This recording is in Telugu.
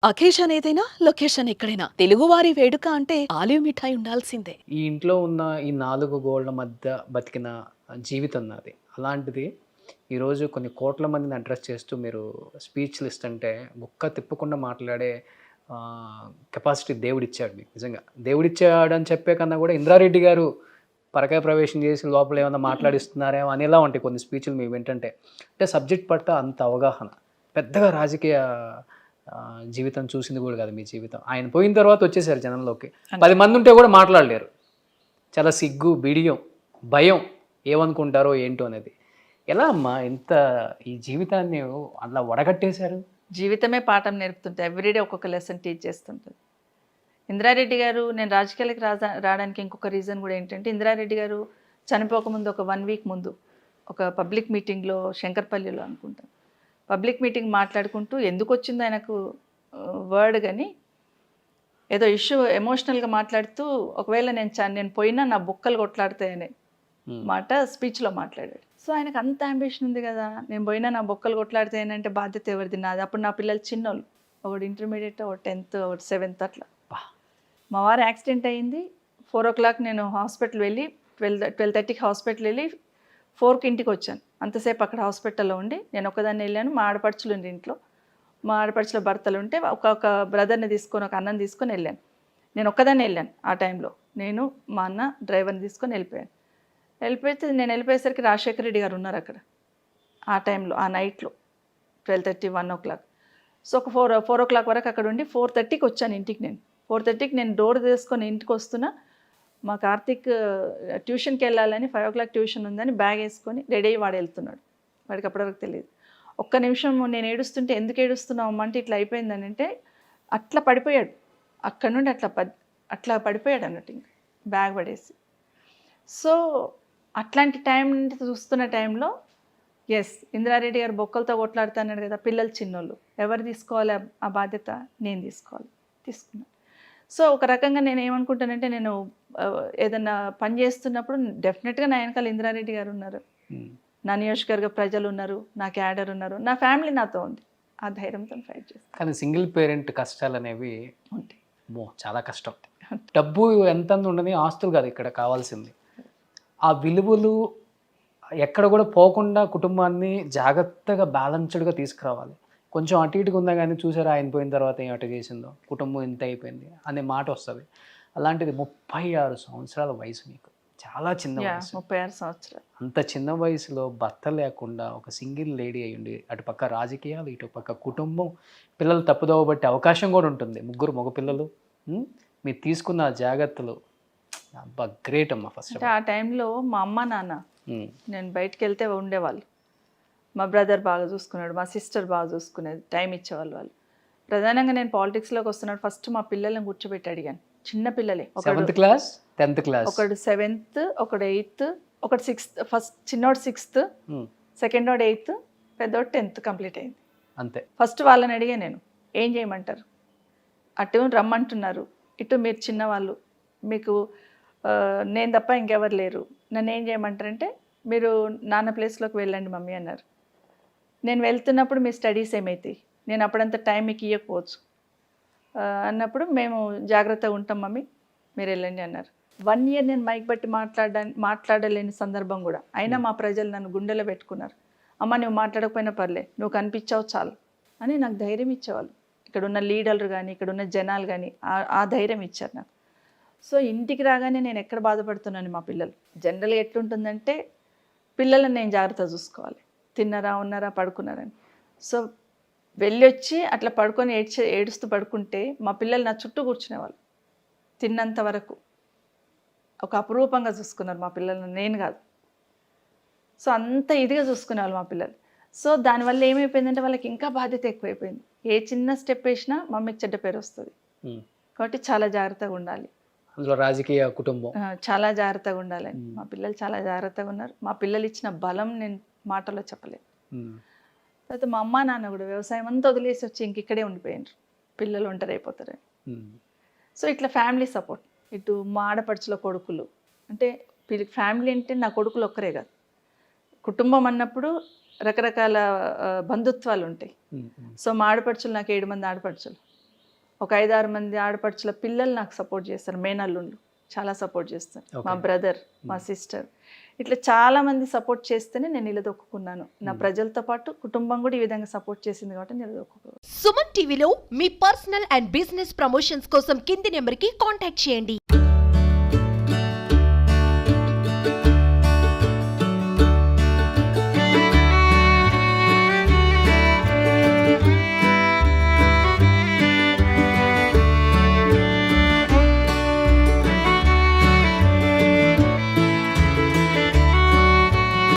అకేషన్ ఏదైనా లొకేషన్ ఎక్కడైనా తెలుగువారి వేడుక అంటే ఆలివ్ మిఠాయి ఉండాల్సిందే. ఈ ఇంట్లో ఉన్న ఈ 4 గోడల మధ్య బతికిన జీవితం నాది. అలాంటిది ఈరోజు కొన్ని కోట్ల మందిని అడ్రెస్ చేస్తూ మీరు స్పీచ్‌లు ఇస్తుంటే ముక్క తిప్పకుండా మాట్లాడే కెపాసిటీ దేవుడిచ్చాడు మీకు నిజంగా. దేవుడిచ్చాడని చెప్పే కన్నా కూడా ఇంద్రారెడ్డి గారు పరకాయ ప్రవేశం చేసి లోపల ఏమన్నా మాట్లాడిస్తున్నారేమో అనేలా ఉంటాయి కొన్ని స్పీచ్‌లు మీరు వింటుంటే. అంటే సబ్జెక్ట్ పట్ల అంత అవగాహన. పెద్దగా రాజకీయ జీవితం చూసింది కూడా కాదు మీ జీవితం. ఆయన పోయిన తర్వాత వచ్చేసారు జనంలోకి. 10 మంది ఉంటే కూడా మాట్లాడలేరు. చాలా సిగ్గు, బిడియం, భయం ఏమనుకుంటారో ఏంటో అనేది. ఎలా అమ్మా ఇంత ఈ జీవితాన్ని అలా వడగట్టేశారు? జీవితమే పాఠం నేర్పుతుంటే ఎవ్రీడే ఒక్కొక్క లెసన్ టీచ్ చేస్తుంటుంది. ఇందిరారెడ్డి గారు నేను రాజకీయాలకు రావడానికి ఇంకొక రీజన్ కూడా ఏంటంటే ఇందిరారెడ్డి గారు చనిపోకముందు ఒక 1 వీక్ ముందు ఒక పబ్లిక్ మీటింగ్లో శంకర్పల్లిలో అనుకుంటాను పబ్లిక్ మీటింగ్ మాట్లాడుకుంటూ ఎందుకు వచ్చిందో ఆయనకు వర్డ్ కానీ ఏదో ఇష్యూ ఎమోషనల్గా మాట్లాడుతూ ఒకవేళ నేను పోయినా నా బొక్కలు కొట్లాడతాయనే మాట స్పీచ్లో మాట్లాడాడు. సో ఆయనకు అంత అంబిషన్ ఉంది కదా, నేను పోయినా నా బొక్కలు కొట్లాడతాయనంటే బాధ్యత ఎవరిది? నాది. అప్పుడు నా పిల్లలు చిన్నోళ్ళు, ఒకటి ఇంటర్మీడియట్, ఒకటి 10th, ఒకటి 7th అట్లా. మా వారు యాక్సిడెంట్ అయ్యింది. 4 o'clock నేను హాస్పిటల్ వెళ్ళి 12:30కి హాస్పిటల్ వెళ్ళి 4కి ఇంటికి వచ్చాను. అంతసేపు అక్కడ హాస్పిటల్లో ఉండి నేను ఒకదాన్ని వెళ్ళాను. మా ఆడపడుచులు ఉండి ఇంట్లో, మా ఆడపడుచుల భర్తలు ఉంటే ఒక బ్రదర్ని తీసుకొని ఒక అన్నని తీసుకొని వెళ్ళాను. నేను ఒక్కదాన్ని వెళ్ళాను ఆ టైంలో. నేను మా అన్న డ్రైవర్ని తీసుకొని వెళ్ళిపోయాను. వెళ్ళిపోతే నేను వెళ్ళిపోయేసరికి రాజశేఖర రెడ్డి గారు ఉన్నారు అక్కడ ఆ టైంలో, ఆ నైట్లో 12:30, 1 o'clock. సో ఒక 4 o'clock వరకు అక్కడ ఉండి 4:30కి వచ్చాను ఇంటికి. నేను 4:30కి నేను డోర్ తీసుకొని ఇంటికి వస్తున్నా. మా కార్తీక్ ట్యూషన్కి వెళ్ళాలని 5 o'clock ట్యూషన్ ఉందని బ్యాగ్ వేసుకొని రెడీ అయ్యి వాడు వెళ్తున్నాడు. వాడికి అప్పటివరకు తెలియదు. ఒక్క నిమిషం నేను ఏడుస్తుంటే ఎందుకు ఏడుస్తున్నావు అంటే ఇట్లా అయిపోయిందని అంటే అట్లా పడిపోయాడు. అక్కడ నుండి అట్లా పడిపోయాడు అన్నట్టు, ఇంకా బ్యాగ్ పడేసి. సో అట్లాంటి టైం చూస్తున్న టైంలో ఎస్, ఇందిరారెడ్డి గారు బొక్కలతో కొట్లాడుతున్నాడు కదా, పిల్లలు చిన్నోళ్ళు, ఎవరు తీసుకోవాలి ఆ బాధ్యత? నేను తీసుకున్నాను. సో ఒక రకంగా నేను ఏమనుకుంటానంటే నేను ఏదన్నా పని చేస్తున్నప్పుడు డెఫినెట్గా నా వెనకాల ఇందిరారెడ్డి గారు ఉన్నారు, నా నియోజకవర్గ ప్రజలు ఉన్నారు, నా క్యాడర్ ఉన్నారు, నా ఫ్యామిలీ నాతో ఉంది. ఆ ధైర్యంతో ఫైట్ చేస్తాను. కానీ సింగిల్ పేరెంట్ కష్టాలు అనేవి ఉంటాయి. చాలా కష్టం. డబ్బు ఎంత ఉండని, ఆస్తులు కాదు ఇక్కడ కావాల్సింది. ఆ విలువలు ఎక్కడ కూడా పోకుండా కుటుంబాన్ని జాగ్రత్తగా బ్యాలెన్స్డ్గా తీసుకురావాలి. కొంచెం అటు ఇటుగా ఉందా కానీ చూసారా ఆయన పోయిన తర్వాత ఏం అటు చేసిందో, కుటుంబం ఎంత అయిపోయింది అనే మాట వస్తుంది. అలాంటిది 36 సంవత్సరాల వయసు మీకు, చాలా చిన్న వయసు. 36 సంవత్సరాలు. అంత చిన్న వయసులో భర్త లేకుండా ఒక సింగిల్ లేడీ అయ్యుండి అటుపక్క రాజకీయాలు, ఇటుపక్క కుటుంబం, పిల్లలు తప్పుదోవ బట్టే అవకాశం కూడా ఉంటుంది. 3 మగపిల్లలు. మీరు తీసుకున్న జాగ్రత్తలు అబ్బా గ్రేట్ అమ్మా. ఫస్ట్ ఆ టైంలో మా అమ్మ నాన్న నేను బయటికి వెళ్తే ఉండేవాళ్ళు. మా బ్రదర్ బాగా చూసుకున్నాడు, మా సిస్టర్ బాగా చూసుకునేది, టైం ఇచ్చేవాళ్ళు వాళ్ళు. ప్రధానంగా నేను పాలిటిక్స్లోకి వస్తున్నాడు ఫస్ట్ మా పిల్లల్ని కూర్చోబెట్టి అడిగాను. చిన్న పిల్లలే, 7th క్లాస్ 10th క్లాస్, ఒకడు 7th, ఒకడు 8th, ఒకటి 6th. ఫస్ట్ చిన్నోడు 6th, సెకండోడు 8th, పెద్దోడు 10th కంప్లీట్ అయింది అంతే. ఫస్ట్ వాళ్ళని అడిగా నేను, ఏం చేయమంటారు? అటు రమ్మంటున్నారు, ఇటు మీరు చిన్నవాళ్ళు, మీకు నేను తప్ప ఇంకెవరు లేరు, నన్ను ఏం చేయమంటారంటే మీరు నాన్న ప్లేస్లోకి వెళ్ళండి మమ్మీ అన్నారు. నేను వెళ్తున్నప్పుడు మీ స్టడీస్ ఏమైతాయి, నేను అప్పుడంత టైం మీకు ఇవ్వకపోవచ్చు అన్నప్పుడు మేము జాగ్రత్తగా ఉంటాం మమ్మీ, మీరు వెళ్ళండి అన్నారు. 1 year నేను మైక్ బట్టి మాట్లాడలేని సందర్భం కూడా, అయినా మా ప్రజలు నన్ను గుండెలో పెట్టుకున్నారు. అమ్మ నువ్వు మాట్లాడకపోయినా పర్లే, నువ్వు కనిపించావు చాలు అని నాకు ధైర్యం ఇచ్చేవాళ్ళు. ఇక్కడ ఉన్న లీడర్లు కానీ, ఇక్కడ ఉన్న జనాలు కానీ ఆ ధైర్యం ఇచ్చారు నాకు. సో ఇంటికి రాగానే నేను ఎక్కడ బాధపడుతున్నాను, మా పిల్లలు జనరల్గా ఎట్లుంటుందంటే పిల్లలను నేను జాగ్రత్తగా చూసుకోవాలి, తిన్నారా ఉన్నారా పడుకున్నారని. సో వెళ్ళొచ్చి అట్లా పడుకొని ఏడుస్తూ పడుకుంటే మా పిల్లలు నా చుట్టూ కూర్చునేవాళ్ళు. తిన్నంత వరకు ఒక అపురూపంగా చూసుకున్నారు మా పిల్లలను, నేను కాదు. సో అంత ఇదిగా చూసుకునేవాళ్ళు మా పిల్లలు. సో దానివల్ల ఏమైపోయిందంటే వాళ్ళకి ఇంకా బాధ్యత ఎక్కువైపోయింది. ఏ చిన్న స్టెప్ వేసినా మమ్మీకి చెడ్డ పేరు వస్తుంది. కాబట్టి చాలా జాగ్రత్తగా ఉండాలి. అందులో రాజకీయ కుటుంబం చాలా జాగ్రత్తగా ఉండాలని మా పిల్లలు చాలా జాగ్రత్తగా ఉన్నారు. మా పిల్లలు ఇచ్చిన బలం నేను మాటలో చెప్పలేదు. తర్వాత మా అమ్మ నాన్న కూడా వ్యవసాయం అంతా వదిలేసి వచ్చి ఇక్కడే ఉండిపోయినారు, పిల్లలు ఒంటరి అయిపోతారని. సో ఇట్లా ఫ్యామిలీ సపోర్ట్, ఇటు మా ఆడపడుచుల కొడుకులు, అంటే ఫ్యామిలీ అంటే నా కొడుకులు ఒక్కరే కాదు, కుటుంబం అన్నప్పుడు రకరకాల బంధుత్వాలు ఉంటాయి. సో మా ఆడపడుచులు నాకు 7 మంది ఆడపడుచులు, ఒక 5-6 మంది ఆడపడుచుల పిల్లలు నాకు సపోర్ట్ చేస్తారు, మేనల్లుండ్లు చాలా సపోర్ట్ చేస్తారు, మా బ్రదర్, మా సిస్టర్, ఇట్లా చాలా మంది సపోర్ట్ చేస్తేనే నేను నిలదొక్కున్నాను. నా ప్రజలతో పాటు కుటుంబం కూడా ఈ విధంగా సపోర్ట్ చేసింది కాబట్టి నిలదొక్కున్నాను. సుమన్ టీవీలో మీ పర్సనల్ అండ్ బిజినెస్ ప్రమోషన్స్ కోసం కింది నెంబర్కి కాంటాక్ట్ చేయండి.